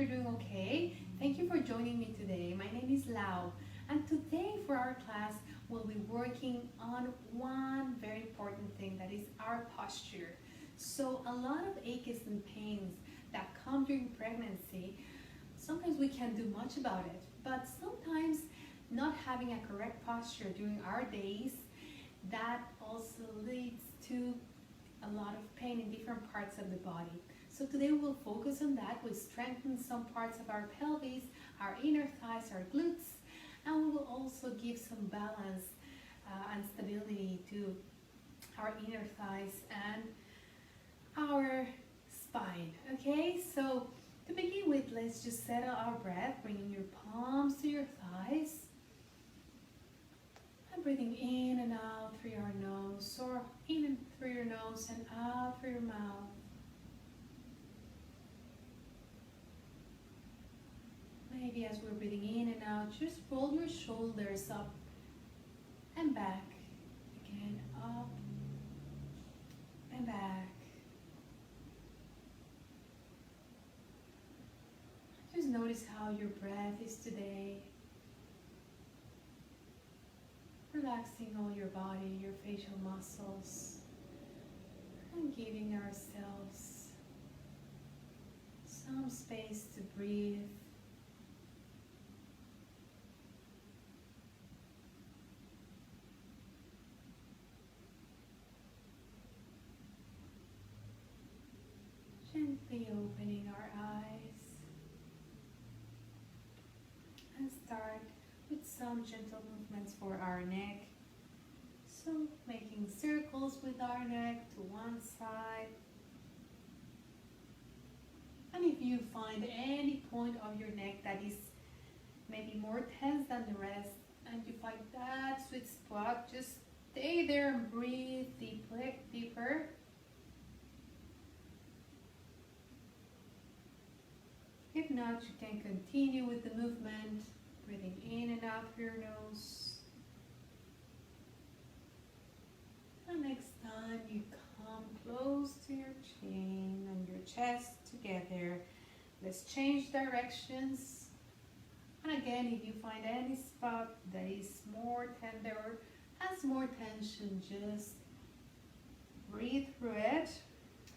you're doing okay. Thank you for joining me today. My name is Lau, and today for our class, we'll be working on one very important thing, that is our posture. So a lot of aches and pains that come during pregnancy, sometimes we can't do much about it, but sometimes not having a correct posture during our days, that also leads to a lot of pain in different parts of the body. So today we'll focus on that. We'll strengthen some parts of our pelvis, our inner thighs, our glutes, and we will also give some balance and stability to our inner thighs and our spine. Okay, so to begin with, let's just settle our breath, bringing your palms to your thighs. And breathing in and out through your nose, or in and through your nose and out through your mouth. Maybe as we're breathing in and out, just roll your shoulders up and back. Again, up and back. Just notice how your breath is today. Relaxing all your body, your facial muscles, and giving ourselves some space to breathe. Gently opening our eyes, and start with some gentle movements for our neck. So making circles with our neck to one side. And if you find any point of your neck that is maybe more tense than the rest, and you find that sweet spot, just stay there and breathe deeper. If not, you can continue with the movement, breathing in and out through your nose. And next time you come close to your chin and your chest together, let's change directions. And again, if you find any spot that is more tender or has more tension, just breathe through it.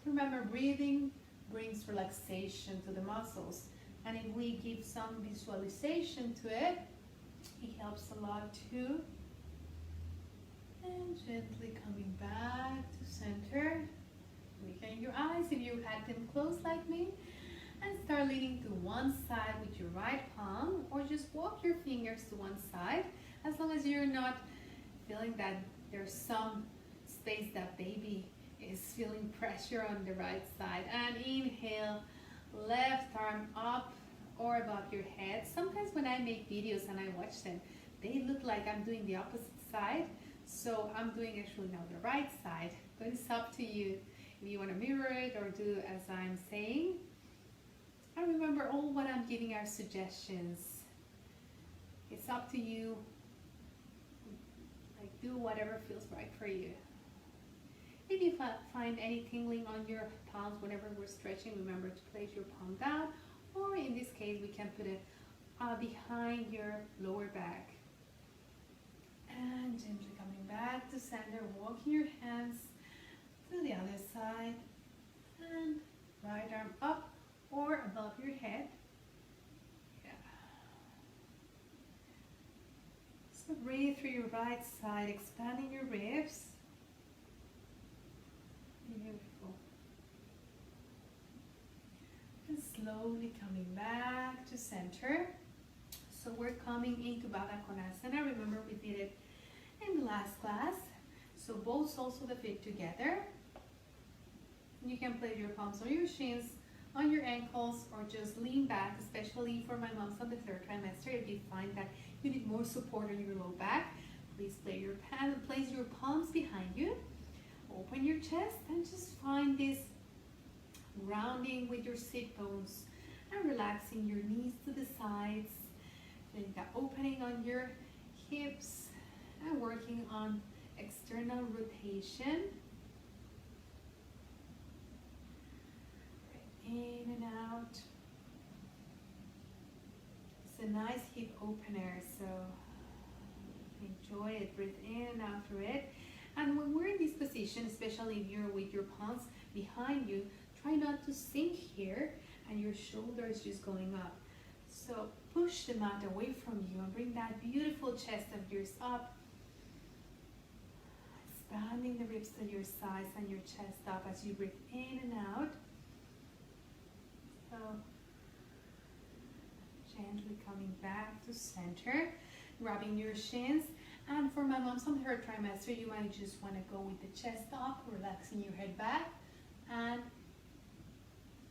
Remember, breathing brings relaxation to the muscles, and if we give some visualization to it, it helps a lot too. And gently coming back to center. Weaken your eyes if you had them closed like me, and start leaning to one side with your right palm, or just walk your fingers to one side, as long as you're not feeling that there's some space that baby is feeling pressure on the right side. And inhale, left arm up or above your head. Sometimes when I make videos and I watch them, they look like I'm doing the opposite side. So I'm doing actually now the right side, but it's up to you if you want to mirror it or do as I'm saying. And remember, all what I'm giving are suggestions. It's up to you. Like, do whatever feels right for you. If you find any tingling on your palms whenever we're stretching, remember to place your palm down, or in this case, we can put it behind your lower back. And gently coming back to center, walking your hands to the other side, and right arm up or above your head. Yeah. So breathe through your right side, expanding your ribs. Beautiful. And slowly coming back to center. So we're coming into Baddha Konasana. Remember, we did it in the last class. So both soles of the feet together. You can place your palms on your shins, on your ankles, or just lean back, especially for my moms on the third trimester. If you find that you need more support on your low back, please place your palms behind you. Open your chest and just find this grounding with your sit bones, and relaxing your knees to the sides. Feeling that opening on your hips and working on external rotation. In and out. nice hip opener. So enjoy it, breathe in and out through it. And when we're in this position, especially if you're with your palms behind you, try not to sink here and your shoulders just going up. So push the mat away from you and bring that beautiful chest of yours up. Expanding the ribs to your sides and your chest up as you breathe in and out. So gently coming back to center, grabbing your shins. And for my moms on the third trimester, you might just want to go with the chest up, relaxing your head back, and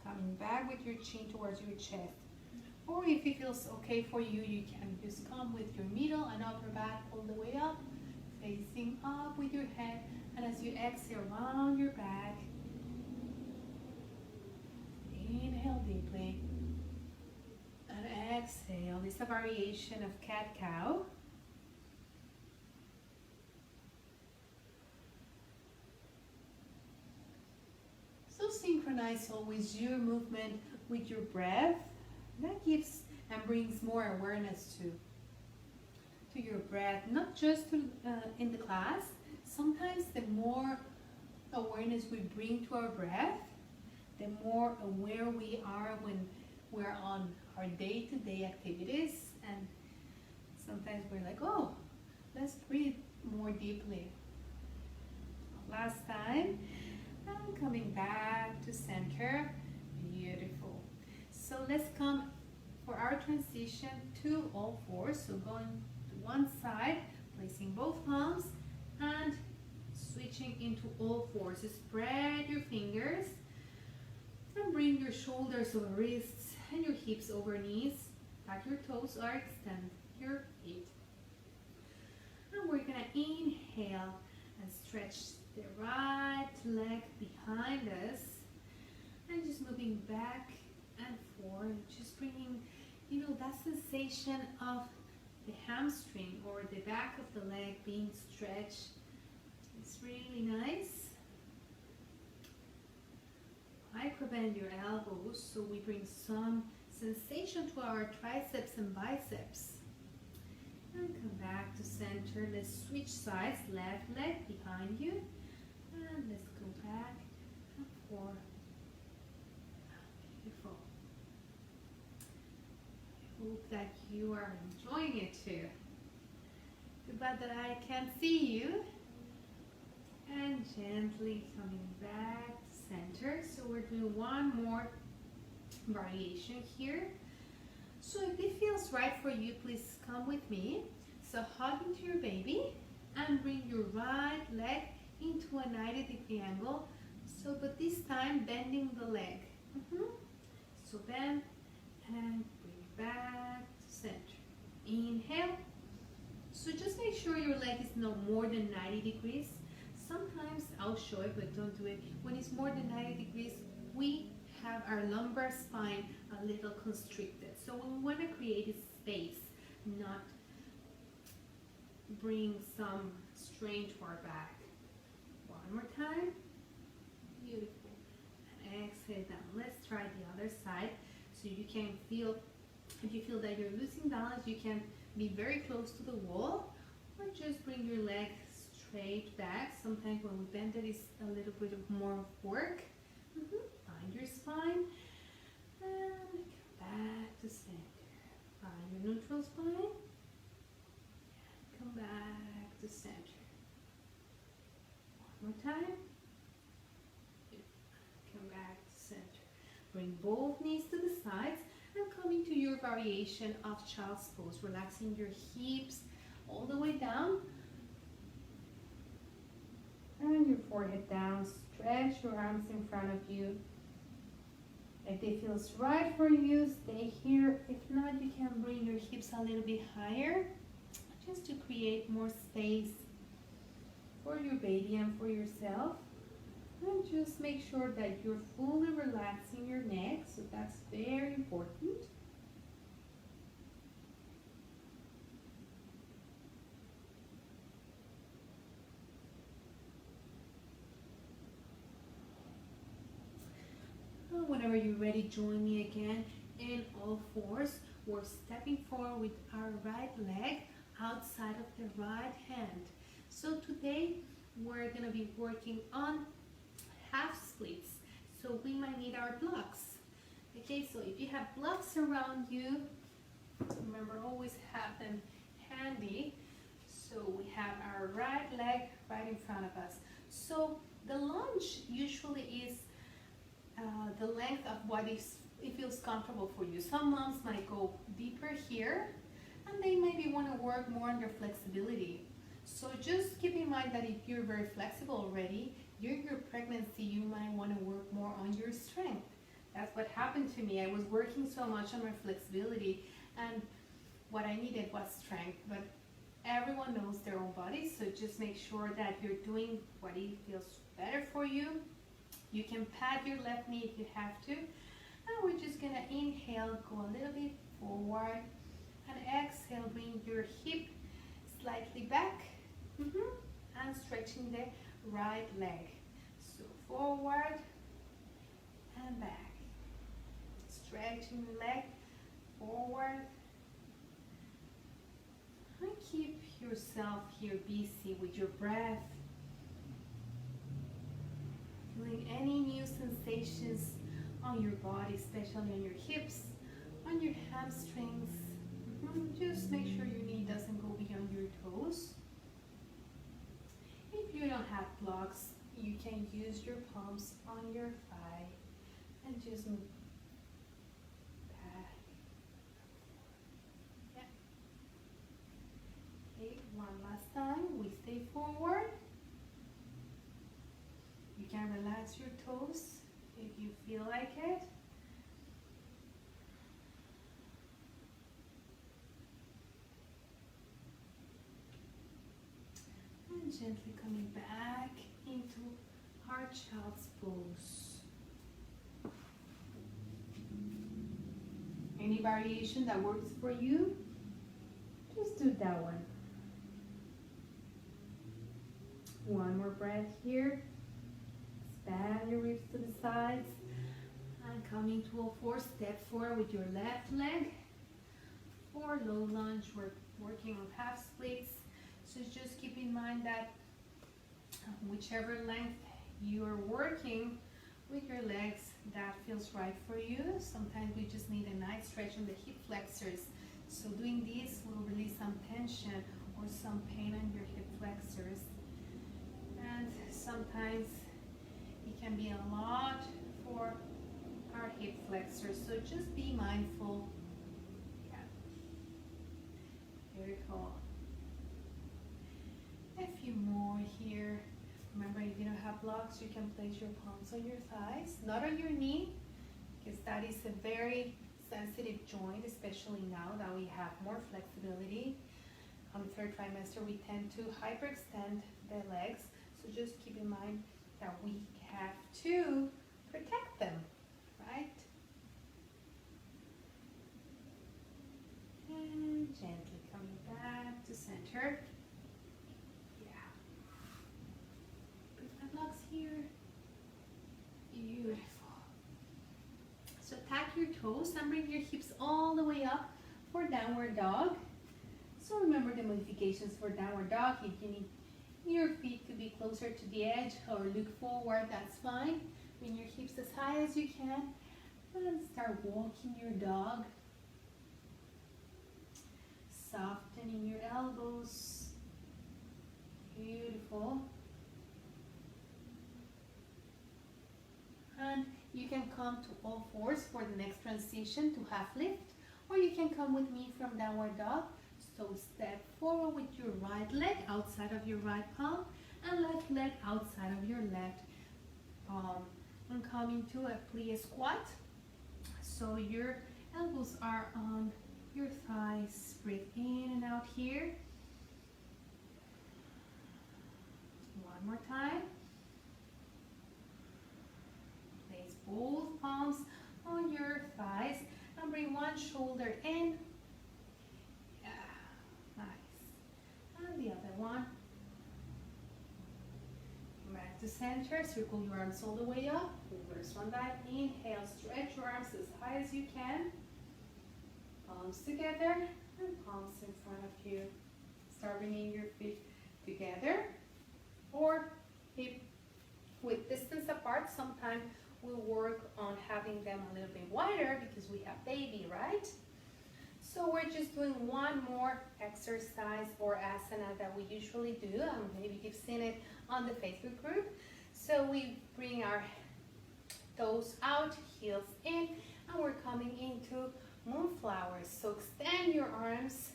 coming back with your chin towards your chest. Or if it feels okay for you, you can just come with your middle and upper back all the way up, facing up with your head. And as you exhale, round your back. Inhale deeply. And exhale. This is a variation of cat-cow. So synchronize always your movement with your breath. That gives and brings more awareness to your breath, not just in the class. Sometimes the more awareness we bring to our breath, the more aware we are when we're on our day-to-day activities. And sometimes we're like, oh, let's breathe more deeply. Last time. And coming back to center. Beautiful. So let's come for our transition to all fours. So going to one side, placing both palms and switching into all fours. Spread your fingers and bring your shoulders over wrists and your hips over knees. Tuck your toes or extend your feet. And we're gonna inhale and stretch the right leg behind us and just moving back and forward, just bringing, that sensation of the hamstring or the back of the leg being stretched. It's really nice. Micro-bend your elbows so we bring some sensation to our triceps and biceps. And come back to center. Let's switch sides. Left leg behind you. And let's go back and forth. Beautiful. I hope that you are enjoying it too. Too bad that I can't see you. And gently coming back to center. So we're doing one more variation here. So if it feels right for you, please come with me. So hug into your baby and bring your right leg into a 90-degree angle. So, but this time bending the leg. So bend and bring back to center. Inhale. So just make sure your leg is no more than 90 degrees. Sometimes I'll show it, but don't do it. When it's more than 90 degrees, we have our lumbar spine a little constricted. So we want to create a space, not bring some strain to our back. One more time. Beautiful. And exhale down. Let's try the other side. So you can feel, if you feel that you're losing balance, you can be very close to the wall or just bring your leg straight back. Sometimes when we bend it, it's a little bit of more work. Find your spine and come back to center. Find your neutral spine. Come back to center. One more time. Come back to center. Bring both knees to the sides and come into your variation of child's pose. Relaxing your hips all the way down. And your forehead down. Stretch your arms in front of you. If it feels right for you, stay here. If not, you can bring your hips a little bit higher just to create more space for your baby and for yourself. And just make sure that you're fully relaxing your neck, so that's very important. Whenever you're ready, join me again in all fours. we're stepping forward with our right leg outside of the right hand. So today we're going to be working on half splits. So we might need our blocks. Okay, so if you have blocks around you, remember always have them handy. So we have our right leg right in front of us. So the lunge usually is the length of what it feels comfortable for you. Some moms might go deeper here, and they maybe want to work more on their flexibility. So just keep in mind that if you're very flexible already, during your pregnancy you might want to work more on your strength. That's what happened to me. I was working so much on my flexibility, and what I needed was strength. But everyone knows their own body, so just make sure that you're doing what it feels better for you. You can pat your left knee if you have to. And we're just gonna inhale, go a little bit forward, and exhale, bring your hip slightly back, and stretching the right leg. So forward and back. Stretching the leg forward. And keep yourself here busy with your breath. Feeling any new sensations on your body, especially on your hips, on your hamstrings. Just make sure your knee doesn't go beyond your toes. If you don't have blocks, you can use your palms on your thigh and just move back. Yeah. Okay, one last time. We stay forward. You can relax your toes if you feel like it. And gently coming back into our child's pose. Any variation that works for you, just do that one. One more breath here. Expand your ribs to the sides. And coming to a four, step forward with your left leg. For low lunge, we're working on half splits. So just keep in mind that whichever length you are working with your legs, that feels right for you. Sometimes we just need a nice stretch on the hip flexors. So doing this will release some tension or some pain on your hip flexors. And sometimes it can be a lot for our hip flexors. So just be mindful. Yeah. Very cool. A few more here. Remember, if you don't have blocks, you can place your palms on your thighs, not on your knee, because that is a very sensitive joint, especially now that we have more flexibility. On the third trimester, we tend to hyperextend the legs, so just keep in mind that we have to protect them, right? And gently coming back to center. Blocks here. Beautiful. So tack your toes and bring your hips all the way up for downward dog. So remember the modifications for downward dog. If you need your feet to be closer to the edge or look forward, that's fine. Bring your hips as high as you can and start walking your dog. Softening your elbows. Beautiful. And you can come to all fours for the next transition to half lift, or you can come with me from downward dog. So step forward with your right leg outside of your right palm and left leg outside of your left palm. And come into a plie squat. So your elbows are on your thighs. Breathe in and out here. One more time. Both palms on your thighs and bring one shoulder in. Yeah, nice. And the other one. Back to center. Circle your arms all the way up. Reverse one dive. Inhale. Stretch your arms as high as you can. palms together and palms in front of you. Start bringing your feet together or hip width distance apart. Sometimes we'll work on having them a little bit wider because we have baby, right? So we're just doing one more exercise or asana that we usually do. Maybe you've seen it on the Facebook group. So we bring our toes out, heels in, and we're coming into moonflowers. So extend your arms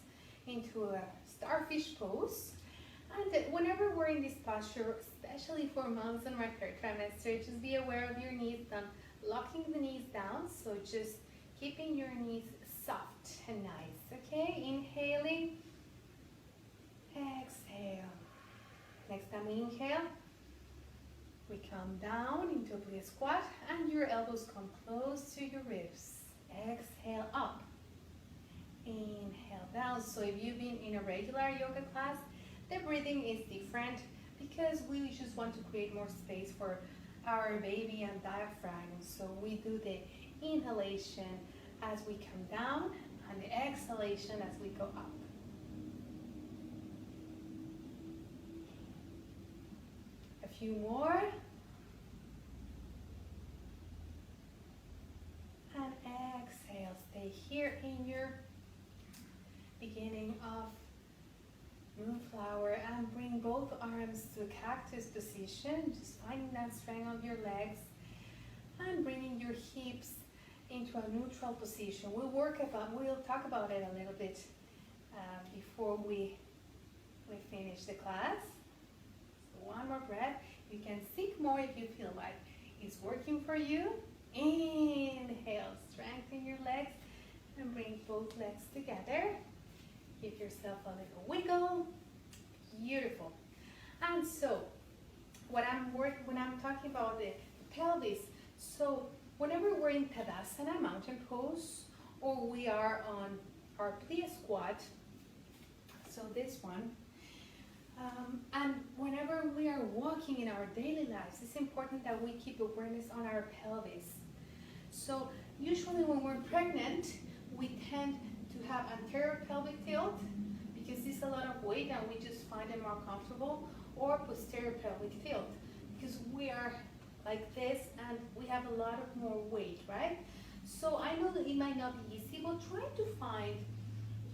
into a starfish pose. And whenever we're in this posture, especially for moms in my third trimester, just be aware of your knees down, locking the knees down. So just keeping your knees soft and nice, okay? Inhaling, exhale. Next time we inhale, we come down into a plie squat and your elbows come close to your ribs. Exhale up. Inhale down. So if you've been in a regular yoga class, the breathing is different because we just want to create more space for our baby and diaphragm. So we do the inhalation as we come down and the exhalation as we go up. A few more. And exhale. Stay here in your beginning of moonflower and bring both arms to cactus position. Just finding that strength of your legs and bringing your hips into a neutral position. We'll talk about it a little bit before we finish the class. So one more breath. You can sink more if you feel like it's working for you. Inhale, strengthen your legs and bring both legs together. Give yourself a little wiggle. Beautiful. And so when I'm talking about the pelvis, so whenever we're in Tadasana, mountain pose, or we are on our plie squat, so this one, and whenever we are walking in our daily lives, it's important that we keep awareness on our pelvis. So usually when we're pregnant, we tend to have anterior pelvic tilt because it's a lot of weight and we just find it more comfortable, or posterior pelvic tilt because we are like this and we have a lot of more weight, right? So I know that it might not be easy, but try to find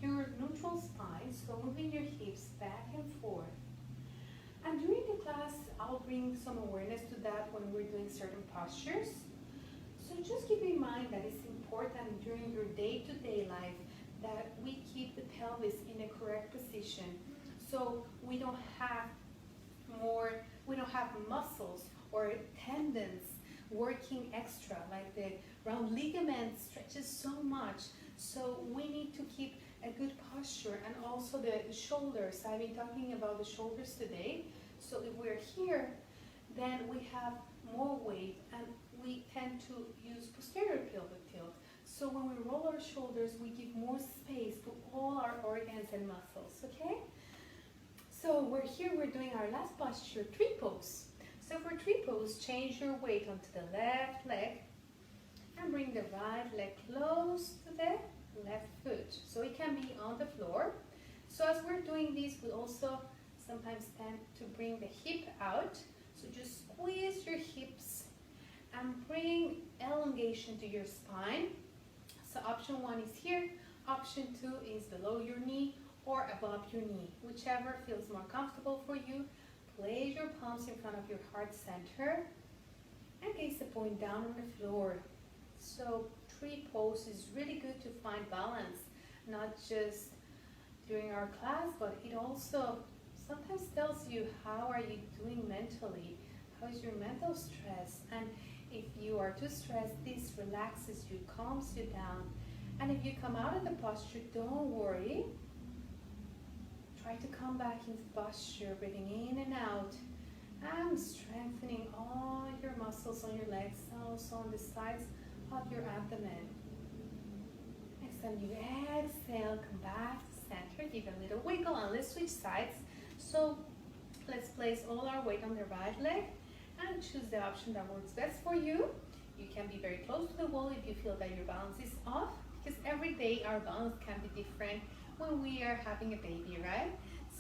your neutral spine, so moving your hips back and forth. And during the class, I'll bring some awareness to that when we're doing certain postures. So just keep in mind that it's important during your day-to-day life that we keep the pelvis in a correct position, so we don't have muscles or tendons working extra, like the round ligament stretches so much. So we need to keep a good posture, and also the shoulders. I've been talking about the shoulders today. So if we're here, then we have more weight and we tend to use posterior pelvic tilt. So when we roll our shoulders, we give more space to all our organs and muscles, okay? So we're here, we're doing our last posture, tree pose. So for tree pose, change your weight onto the left leg and bring the right leg close to the left foot. So it can be on the floor. So as we're doing this, we also sometimes tend to bring the hip out. So just squeeze your hips and bring elongation to your spine. So option 1 is here, option 2 is below your knee or above your knee, whichever feels more comfortable for you. Place your palms in front of your heart center and gaze the point down on the floor. So tree pose is really good to find balance, not just during our class, but it also sometimes tells you how are you doing mentally, how is your mental stress, and if you are too stressed, this relaxes you, calms you down. And if you come out of the posture, don't worry. Try to come back into posture, breathing in and out, and strengthening all your muscles on your legs, and also on the sides of your abdomen. Next time you exhale, come back to center, give a little wiggle, and let's switch sides. So let's place all our weight on the right leg and choose the option that works best for you. You can be very close to the wall if you feel that your balance is off, because every day our balance can be different when we are having a baby, right?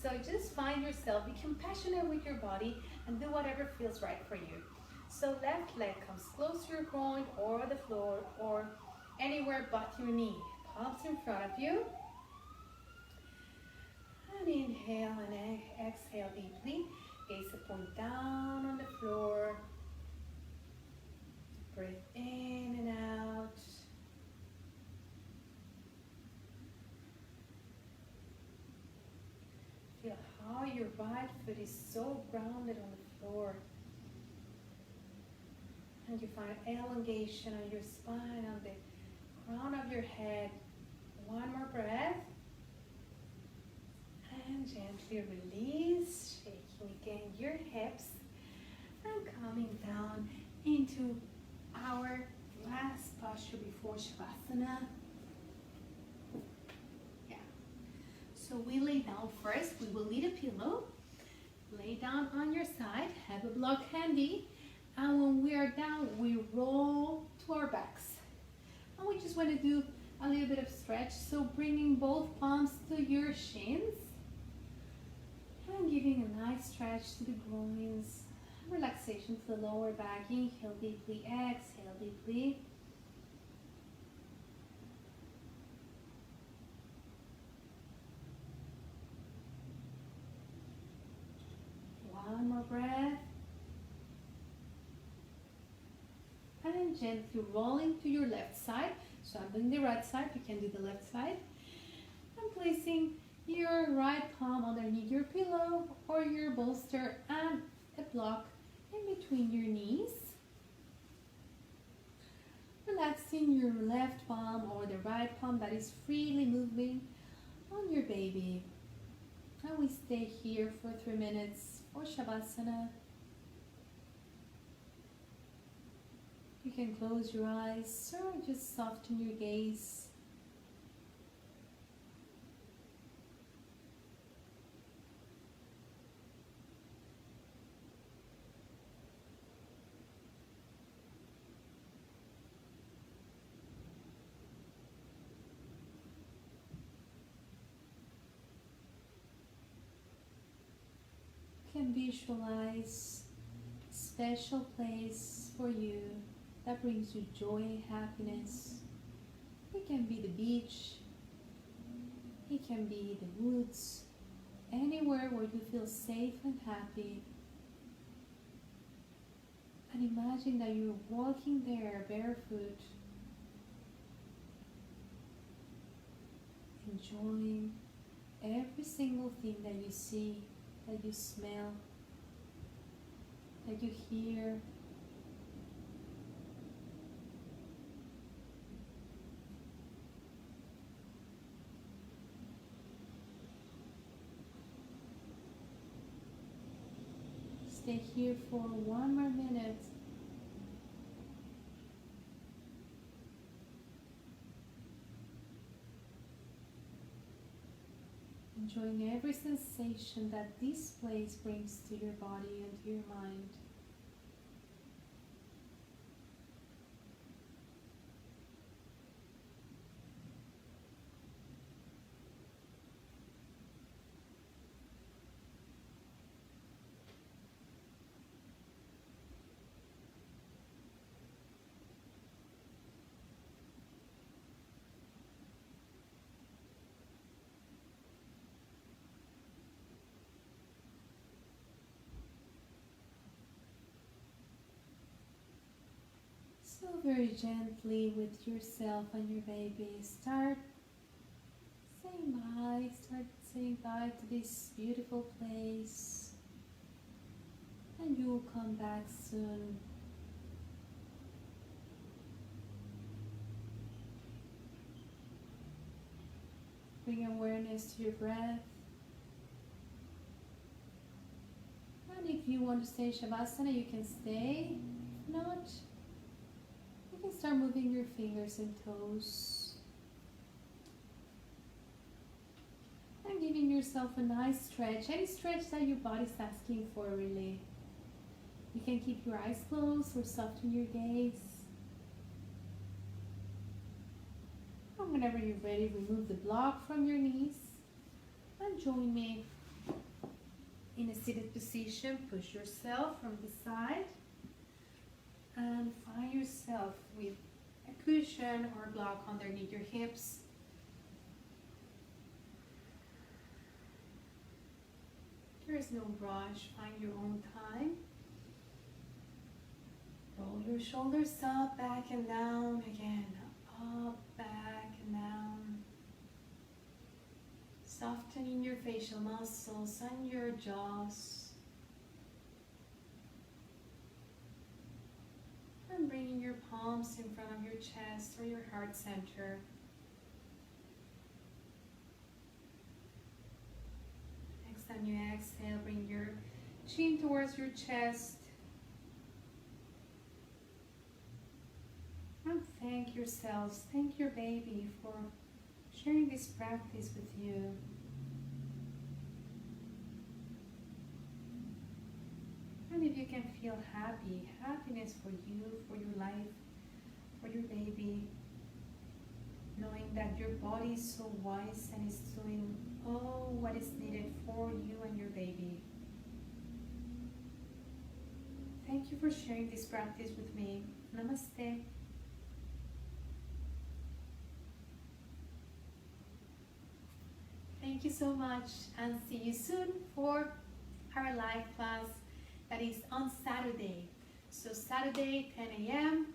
So just find yourself, be compassionate with your body, and do whatever feels right for you. So left leg comes close to your groin or the floor or anywhere but your knee. Palms in front of you. And inhale and exhale deeply. Gaze the point down on the floor. Breathe in and out. Feel how your right foot is so grounded on the floor. And you find elongation on your spine, on the crown of your head. One more breath. And gently release, shaking again your hips. And coming down into our last posture before Shavasana. Yeah. So we lay down first. We will need a pillow. Lay down on your side. Have a block handy. And when we are down, we roll to our backs. And we just want to do a little bit of stretch. So bringing both palms to your shins. And giving a nice stretch to the groins. Relaxation to the lower back. Inhale deeply, exhale deeply. One more breath. And gently rolling to your left side. So I'm doing the right side, you can do the left side. And placing your right palm underneath your pillow or your bolster and a block in between your knees. Relaxing your left palm or the right palm that is freely moving on your baby. And we stay here for 3 minutes for Shavasana. You can close your eyes or just soften your gaze. You can visualize a special place for you that brings you joy and happiness. It can be the beach, it can be the woods, anywhere where you feel safe and happy. And imagine that you're walking there barefoot, enjoying every single thing that you see, that you smell, that you hear. Stay here for 1 more minute. Enjoying every sensation that this place brings to your body and to your mind. So very gently with yourself and your baby, start saying bye to this beautiful place, and you'll come back soon. Bring awareness to your breath. And if you want to stay in Shavasana, you can stay. If not, you can start moving your fingers and toes. And giving yourself a nice stretch, any stretch that your body's asking for, really. You can keep your eyes closed or soften your gaze. And whenever you're ready, remove the block from your knees and join me in a seated position. Push yourself from the side and find yourself with a cushion or block underneath your hips. There is no rush, find your own time. Roll your shoulders up, back and down again. Up, back and down. Softening your facial muscles and your jaws. And bringing your palms in front of your chest or your heart center. Next time you exhale, bring your chin towards your chest. And thank yourselves, thank your baby for sharing this practice with you. And if you can feel happy, happiness for you, for your life, for your baby, knowing that your body is so wise and is doing all what is needed for you and your baby. Thank you for sharing this practice with me. Namaste. Thank you so much and see you soon for our live class that is on Saturday. So Saturday, 10 a.m.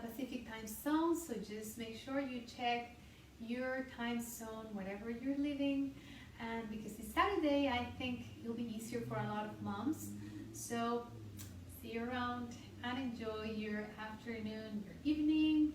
Pacific time zone. So just make sure you check your time zone, wherever you're living. And because it's Saturday, I think it'll be easier for a lot of moms. So see you around and enjoy your afternoon, your evening,